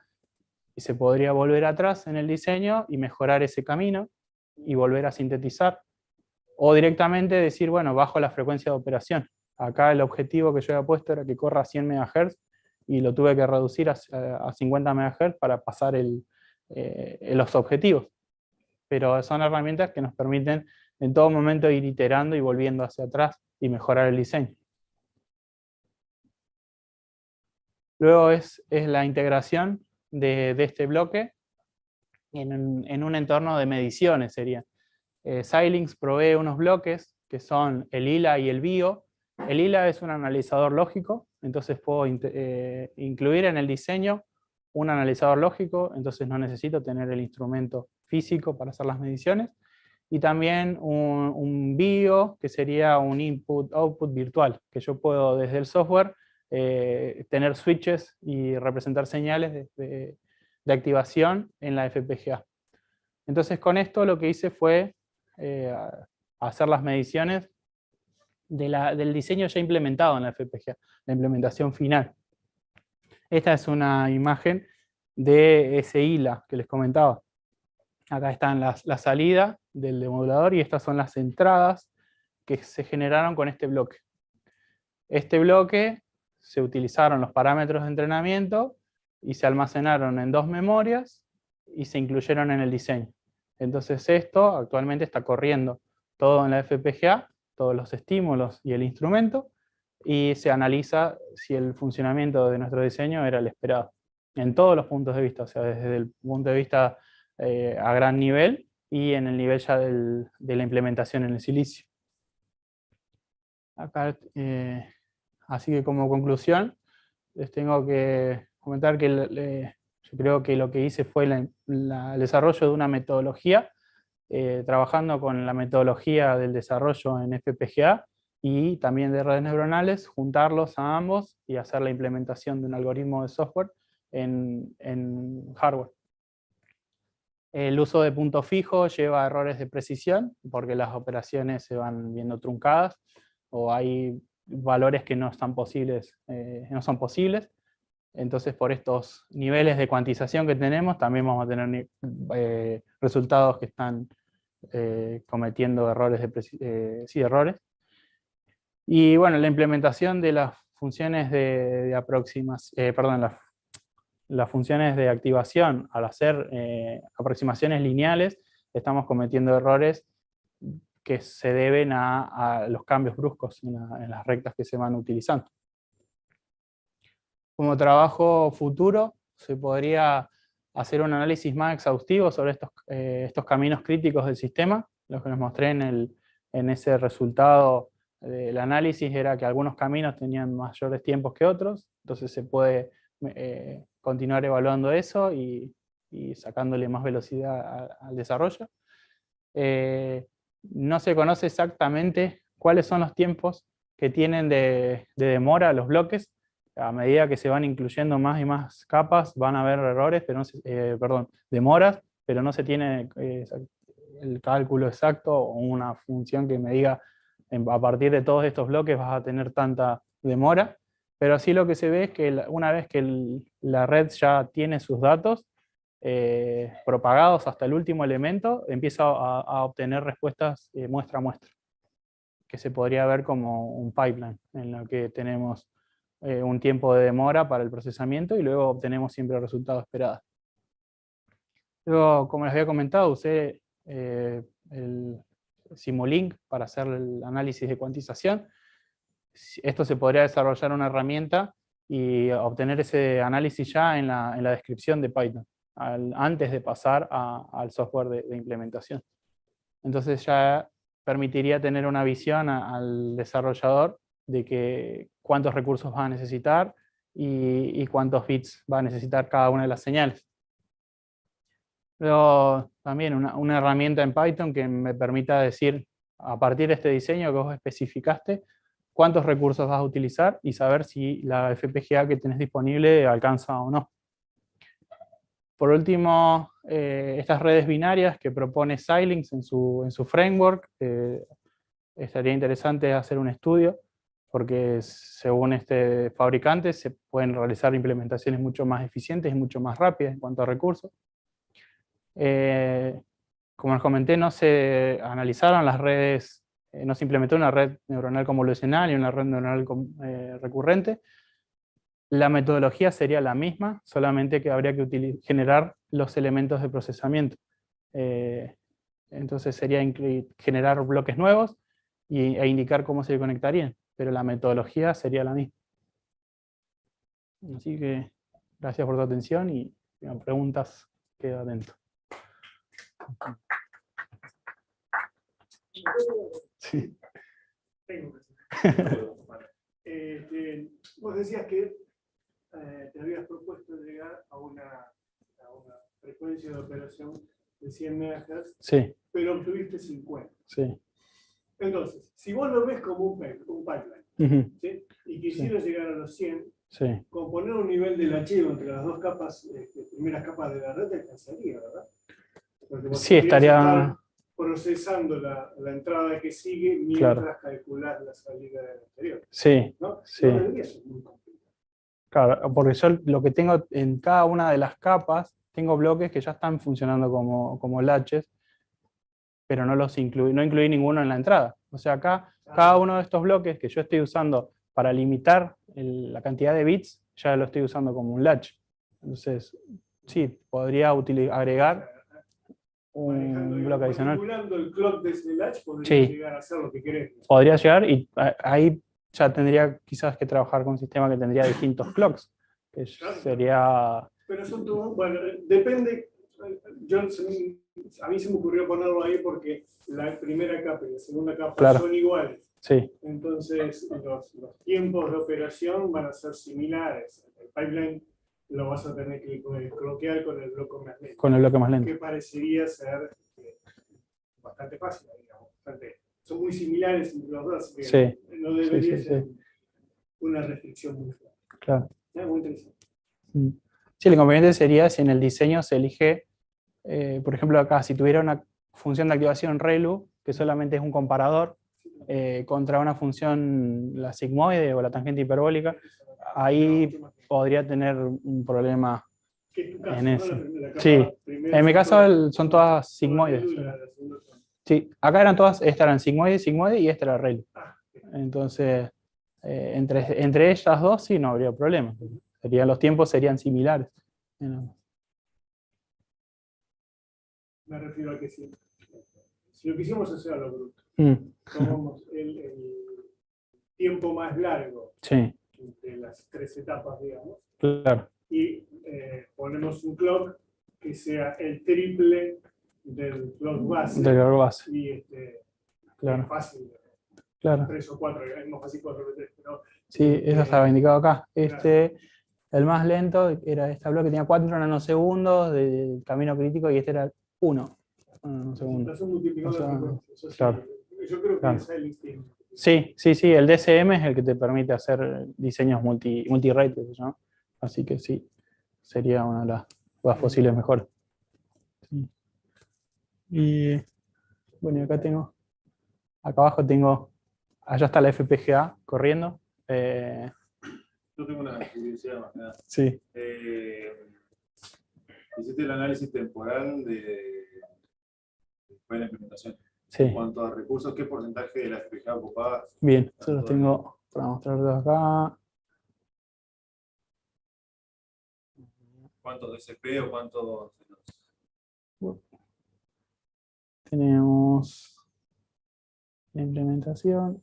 y se podría volver atrás en el diseño y mejorar ese camino y volver a sintetizar. O directamente decir, bueno, bajo la frecuencia de operación. Acá el objetivo que yo había puesto era que corra a 100 MHz y lo tuve que reducir a 50 MHz para pasar los objetivos. Pero son herramientas que nos permiten en todo momento ir iterando y volviendo hacia atrás y mejorar el diseño. Luego es la integración de este bloque en un entorno de mediciones sería. Xilinx provee unos bloques que son el ILA y el BIO. El ILA es un analizador lógico, entonces puedo incluir en el diseño un analizador lógico, entonces no necesito tener el instrumento físico para hacer las mediciones. Y también un BIO, que sería un input-output virtual, que yo puedo desde el software tener switches y representar señales de activación en la FPGA. Entonces con esto lo que hice fue hacer las mediciones del diseño ya implementado en la FPGA, la implementación final. Esta es una imagen de ese ILA que les comentaba. Acá están la salida del demodulador y estas son las entradas que se generaron con este bloque. Este bloque se utilizaron los parámetros de entrenamiento y se almacenaron en 2 memorias y se incluyeron en el diseño. Entonces esto actualmente está corriendo todo en la FPGA, todos los estímulos y el instrumento, y se analiza si el funcionamiento de nuestro diseño era el esperado, en todos los puntos de vista, o sea, desde el punto de vista a gran nivel y en el nivel ya de la implementación en el silicio. Acá, así que como conclusión, les tengo que comentar que yo creo que lo que hice fue el desarrollo de una metodología, trabajando con la metodología del desarrollo en FPGA y también de redes neuronales, juntarlos a ambos y hacer la implementación de un algoritmo de software en hardware. El uso de punto fijo lleva a errores de precisión porque las operaciones se van viendo truncadas o hay valores que no son posibles. Entonces, por estos niveles de cuantización que tenemos, también vamos a tener resultados que están cometiendo errores errores. Y bueno, la implementación de las funciones de aproximación, las funciones de activación, al hacer aproximaciones lineales, estamos cometiendo errores que se deben a los cambios bruscos en las rectas que se van utilizando. Como trabajo futuro, se podría hacer un análisis más exhaustivo sobre estos caminos críticos del sistema. Lo que les mostré en ese resultado del análisis era que algunos caminos tenían mayores tiempos que otros, entonces se puede continuar evaluando eso y sacándole más velocidad al desarrollo. No se conoce exactamente cuáles son los tiempos que tienen de demora los bloques. A medida que se van incluyendo más y más capas, van a haber errores, pero demoras, pero no se tiene el cálculo exacto o una función que me diga a partir de todos estos bloques vas a tener tanta demora. Pero sí lo que se ve es que una vez que la red ya tiene sus datos propagados hasta el último elemento, empieza a obtener respuestas muestra a muestra, que se podría ver como un pipeline en lo que tenemos un tiempo de demora para el procesamiento y luego obtenemos siempre el resultado esperado. Luego, como les había comentado, usé el Simulink para hacer el análisis de cuantización. Esto se podría desarrollar una herramienta y obtener ese análisis ya en la descripción de Python, antes de pasar al software de implementación. Entonces ya permitiría tener una visión al desarrollador de que cuántos recursos va a necesitar y cuántos bits va a necesitar cada una de las señales. Luego también una herramienta en Python que me permita decir, a partir de este diseño que vos especificaste, cuántos recursos vas a utilizar y saber si la FPGA que tenés disponible alcanza o no. Por último, estas redes binarias que propone Xilinx en su framework, estaría interesante hacer un estudio, porque según este fabricante se pueden realizar implementaciones mucho más eficientes y mucho más rápidas en cuanto a recursos. Como les comenté, no se analizaron las redes, no se implementó una red neuronal convolucional y una red neuronal recurrente. La metodología sería la misma, solamente que habría que generar los elementos de procesamiento. Entonces sería generar bloques nuevos e indicar cómo se conectarían, pero la metodología sería la misma. Así que gracias por tu atención y si me preguntas, quedo atento. Sí. Vos decías que te habías propuesto llegar a una frecuencia de operación de 100 MHz, Sí. pero obtuviste 50. Sí. Entonces, si vos lo ves como un pipeline, ¿sí? Y quisieras llegar a los 100, sí. con poner un nivel del archivo entre las dos capas, primeras capas de la red, te alcanzaría, ¿verdad? Porque vos sí, estaría procesando la entrada que sigue mientras calculás la salida del anterior. Sí, ¿no? sí. No debería ser muy complicado. Claro, porque yo lo que tengo en cada una de las capas, tengo bloques que ya están funcionando como latches, pero no incluí ninguno en la entrada. O sea, acá, cada uno de estos bloques que yo estoy usando para limitar la cantidad de bits, ya lo estoy usando como un latch. Entonces, sí, podría agregar manejando, un bloque adicional. manipulando el clock de ese latch, podría Sí. llegar a hacer lo que querés. Podría llegar y ahí ya tendría quizás que trabajar con un sistema que tendría distintos clocks, que Claro. sería... Pero eso bueno, depende. Yo, a mí se me ocurrió ponerlo ahí porque la primera capa y la segunda capa Claro. son iguales. Sí, Entonces, los tiempos de operación van a ser similares. El pipeline lo vas a tener que cloquear con el bloque más lento. con el bloque más lento. Que parecería ser bastante fácil, digamos. Son muy similares entre los dos, así que Sí. no debería Sí, sí, ser sí. una restricción muy fuerte. Claro. Es muy interesante. Sí, el inconveniente sería si en el diseño se elige, por ejemplo acá, si tuviera una función de activación ReLU, que solamente es un comparador, contra una función, la sigmoide o la tangente hiperbólica, ahí podría tener un problema ¿Qué es tu caso, en no? ese. La capa Sí, primera en mi son caso son todas sigmoides. ReLU y la segunda son- Sí, acá eran todas, esta eran sigmoide, sigmoide y esta era ReLU. Ah, Entonces, entre ellas dos sí no habría problema. Los tiempos serían similares. me refiero a que si lo quisimos hacer a lo bruto, Mm, tomamos el tiempo más largo sí, de las tres etapas, digamos, claro. y ponemos un clock que sea el triple del clock base. De la base, Y claro. es fácil, Claro. 3 o 4, es más fácil 4 que 3, pero Sí, eso estaba indicado acá. claro. El más lento era este bloque que tenía 4 nanosegundos de camino crítico y este era 1 nanosegundo. Estás multiplicando O sea, la frecuencia, eso sí. claro, Yo creo que claro. ese es el instinto. Sí, sí, sí, el DCM es el que te permite hacer diseños multi-rate, que se llama. Así que sí, sería una de las posibles mejores. Sí. Y bueno, acá abajo allá está la FPGA corriendo. Yo tengo una curiosidad más nada. Sí. Hiciste el análisis temporal de la implementación. Sí. En cuanto a recursos, ¿qué porcentaje de la FPGA ocupaba? Bien, eso lo tengo para mostrarlo acá. ¿Cuántos DSP o cuántos? Tenemos la implementación.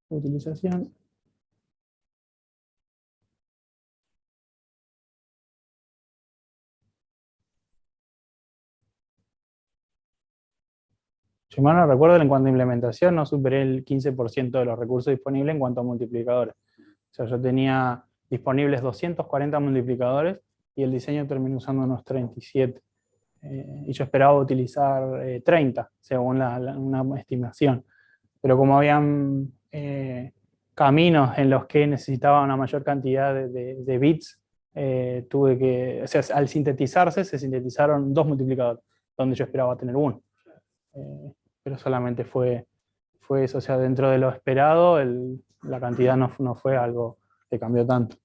Utilización. Si mal no recuerdo, en cuanto a implementación, no superé el 15% de los recursos disponibles en cuanto a multiplicadores. O sea, yo tenía disponibles 240 multiplicadores y el diseño terminó usando unos 37. Y yo esperaba utilizar 30, según una estimación. Pero como habían caminos en los que necesitaba una mayor cantidad de bits, o sea, al sintetizarse, se sintetizaron 2 multiplicadores, donde yo esperaba tener uno. Pero solamente fue eso, o sea, dentro de lo esperado, la cantidad no fue algo que cambió tanto.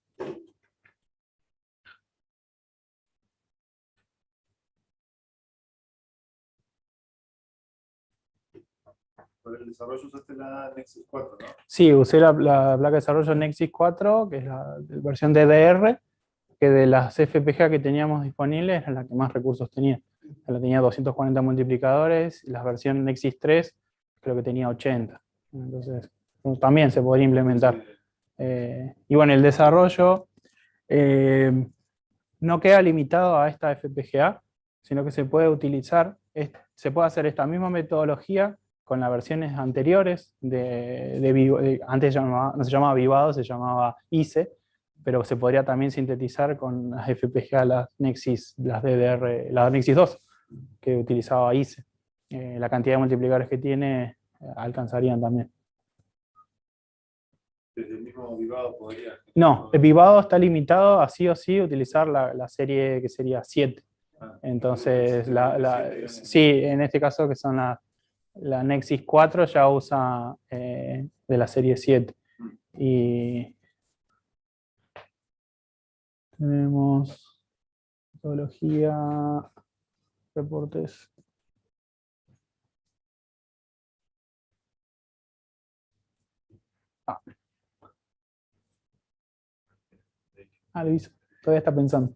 Para el desarrollo usaste la Nexus 4, ¿no? Sí, usé la placa de desarrollo Nexus 4, que es la versión DDR, que de las FPGA que teníamos disponibles era la que más recursos tenía. La tenía 240 multiplicadores, la versión Nexus 3 creo que tenía 80. Entonces, también se podría implementar. Y bueno, el desarrollo no queda limitado a esta FPGA, sino que se puede utilizar, se puede hacer esta misma metodología con las versiones anteriores antes no se llamaba Vivado, se llamaba ICE, pero se podría también sintetizar con las FPGA, las Nexus, las DDR, la Nexus 2, que utilizaba ICE. La cantidad de multiplicadores que tiene alcanzarían también. Desde el mismo Vivado podría. No, el Vivado está limitado a sí o sí utilizar la serie que sería 7. Entonces, sí, en este caso que son la Nexus 4 ya usa de la serie 7. Y tenemos metodología, reportes. Ah, lo hizo. Todavía está pensando.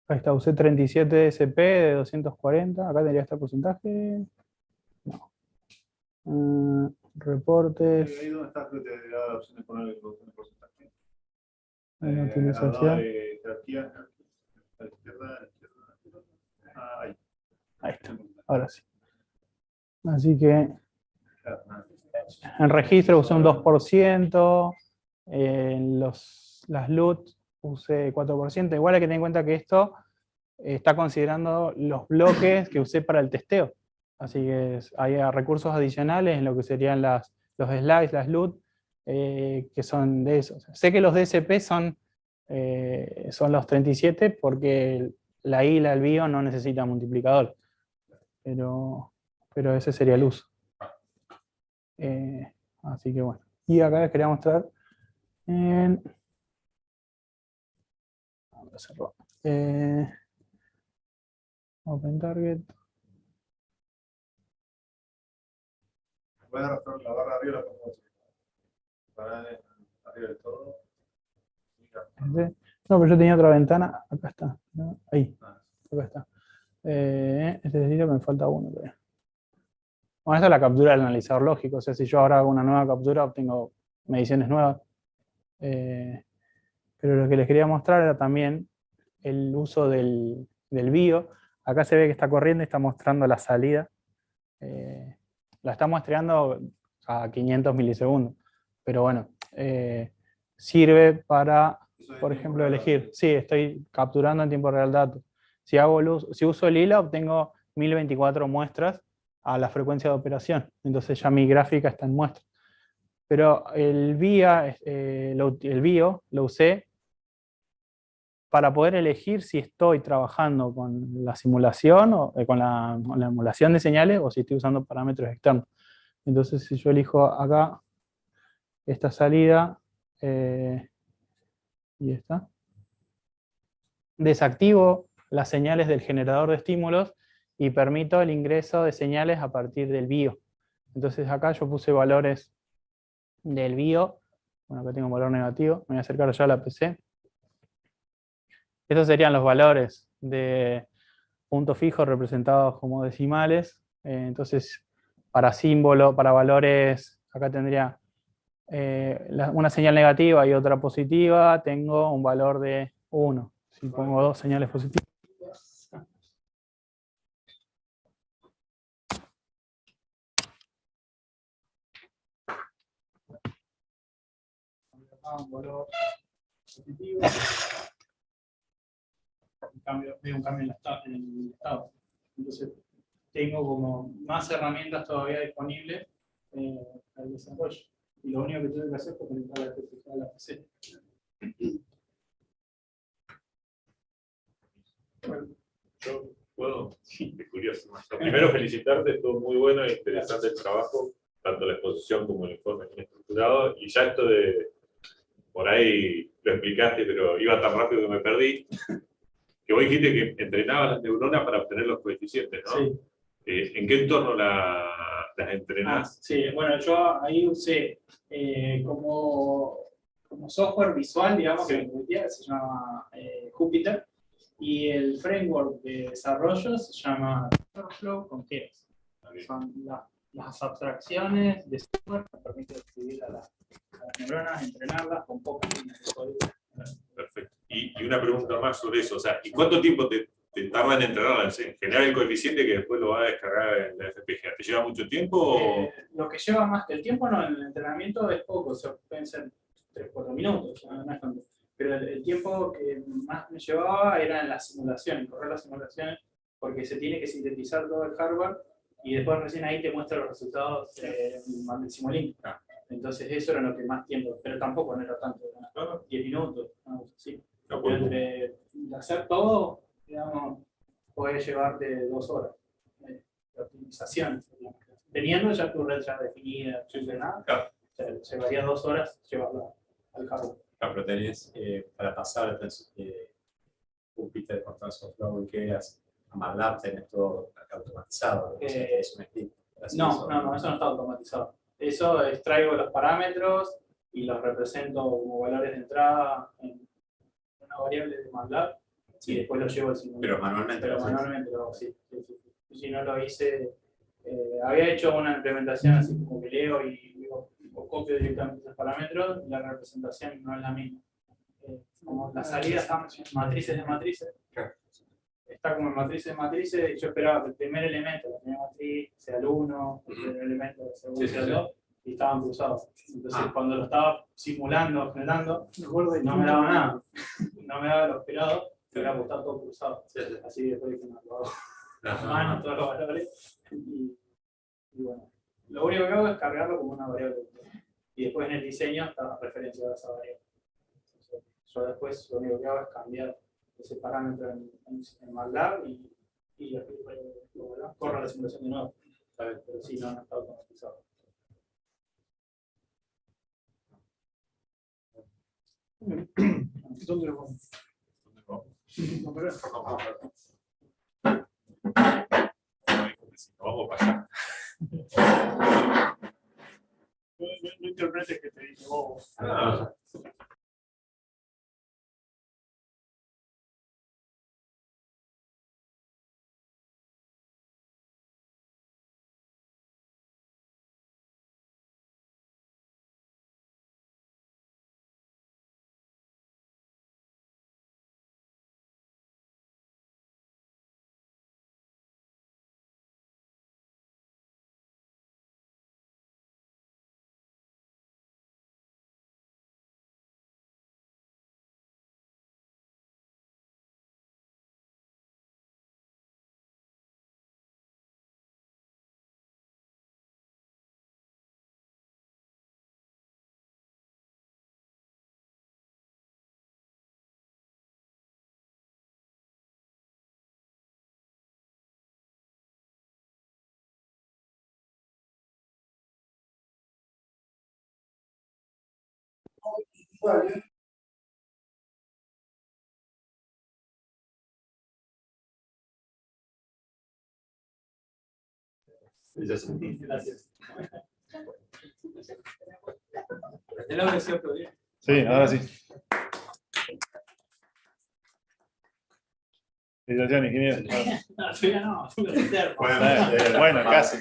Ahí está, usé 37 SP de 240. Acá tendría este porcentaje. No. Reportes. Ahí donde está, creo que te da la opción de poner el porcentaje. En Al lado utilización. de jerarquía, a la izquierda, ahí. Ahí está. Ahora sí. Así que Claro, nada. en registro usé un 2%. En las LUT usé 4%. Igual hay que tener en cuenta que esto está considerando los bloques que usé para el testeo. Así que hay recursos adicionales en lo que serían los slides, las LUT, que son de eso. Sé que los DSP son los 37 porque la I y la BIO no necesitan multiplicador. Pero ese sería el uso. Así que bueno. Y acá les quería mostrar en... Vamos a hacerlo. Open Target. Puedes arrastrar la barra arriba, la pongo para arriba del todo. No, pero yo tenía otra ventana. Acá está. ¿No? Ahí. Acá está. Este necesito que me falta uno todavía. Bueno, esta es la captura del analizador lógico. O sea, si yo ahora hago una nueva captura, obtengo mediciones nuevas. Pero lo que les quería mostrar era también el uso del BIO. Acá se ve que está corriendo y está mostrando la salida. La está muestreando a 500 milisegundos. Pero bueno, sirve para, por ejemplo, elegir. Sí, estoy capturando en tiempo real datos. Si uso el hilo, obtengo 1024 muestras a la frecuencia de operación. Entonces ya mi gráfica está en muestra. Pero el BIO lo usé para poder elegir si estoy trabajando con la simulación o con la emulación de señales o si estoy usando parámetros externos. Entonces, si yo elijo acá esta salida y esta, desactivo las señales del generador de estímulos y permito el ingreso de señales a partir del BIO. Entonces acá yo puse valores del BIO. Bueno, acá tengo un valor negativo. Me voy a acercar ya a la PC. Estos serían los valores de puntos fijos representados como decimales. Entonces, para símbolo, para valores, acá tendría una señal negativa y otra positiva, tengo un valor de 1. Si pongo dos señales positivas. Un valor positivo. Veo un cambio en el estado. Entonces, tengo como más herramientas todavía disponibles al desarrollo. Y lo único que tuve que hacer fue conectar la TCG a la PC. Bueno, yo puedo, sí, es curioso. Primero felicitarte, estuvo muy bueno e interesante el trabajo, tanto la exposición como el informe bien estructurado, y ya esto de, por ahí lo explicaste, pero iba tan rápido que me perdí, que vos dijiste que entrenabas las neuronas para obtener los coeficientes, ¿no? Sí. ¿En qué entorno las entrenás? Sí, bueno, yo ahí usé como software visual, digamos, Sí. que se llama Jupyter, y el framework de desarrollo se llama TensorFlow con Keras. Son las abstracciones de software que permiten escribir a las neuronas, entrenarlas con pocas líneas de código. Perfecto. Y una pregunta más sobre eso, o sea, ¿y cuánto tiempo te tarda en entrenarlas? En generar el coeficiente que después lo va a descargar en la FPGA. ¿Te lleva mucho tiempo? O... Lo que lleva más que el tiempo no, en el entrenamiento es poco, o sea, pueden ser 3-4 minutos, no es tanto. Pero el tiempo que más me llevaba era en las simulaciones, correr las simulaciones, porque se tiene que sintetizar todo el hardware y después recién ahí te muestra los resultados del Simulink. Entonces eso era lo que más tiempo, pero tampoco no era tanto, era 10 minutos, sí. Pero entre hacer todo, digamos, puede llevarte 2 horas de optimización. Teniendo ya tu red ya definida, funcionada, se varía 2 horas llevarla al hardware. Pero tenés para pasar Jupyter con TensorFlow y que a MATLAB tenés todo automatizado. Eso me explica. No, eso no está automatizado. Eso extraigo los parámetros y los represento como valores de entrada en una variable de MATLAB y después los llevo al simulador. Pero manualmente. Pero manualmente lo hago, sí. Si no lo hice, había hecho una implementación así como que leo y digo, o copio directamente los parámetros, y la representación no es la misma. Como las salidas están en matrices de matrices, está como en matrices de matrices, y yo esperaba que el primer elemento de la primera matriz sea el 1, el primer elemento del segundo sea el 2, y estaban cruzados. Entonces, cuando lo estaba simulando, generando, no me daba nada. No me daba lo esperado, pero era estaba todo cruzado. Así después dije, no, lo hago a mano, todos los valores. Y bueno, lo único que hago es cargarlo como una variable. Y después en el diseño está referenciado a esa variable. Entonces, yo después lo único que hago es cambiar ese parámetro en MATLAB y corro la simulación de nuevo. ¿Sabes? Pero sí, no está automatizado. ¿Dónde lo vamos? Vamos para allá. No interpretes que te dije vos. Gracias. ¿El audio se otro día? Sí, ahora sí. Situación, ingeniero. No, todavía no. Bueno, casi.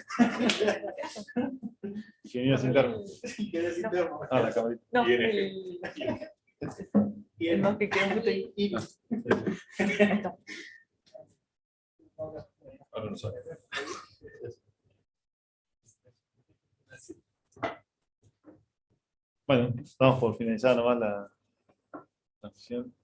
Ingeniero sin termo. Quedé sin termo. Ah, la camarita. No, Bien, el más que queda mucho y Ahora no sabe. Bueno, vamos por finalizar nomás la sesión.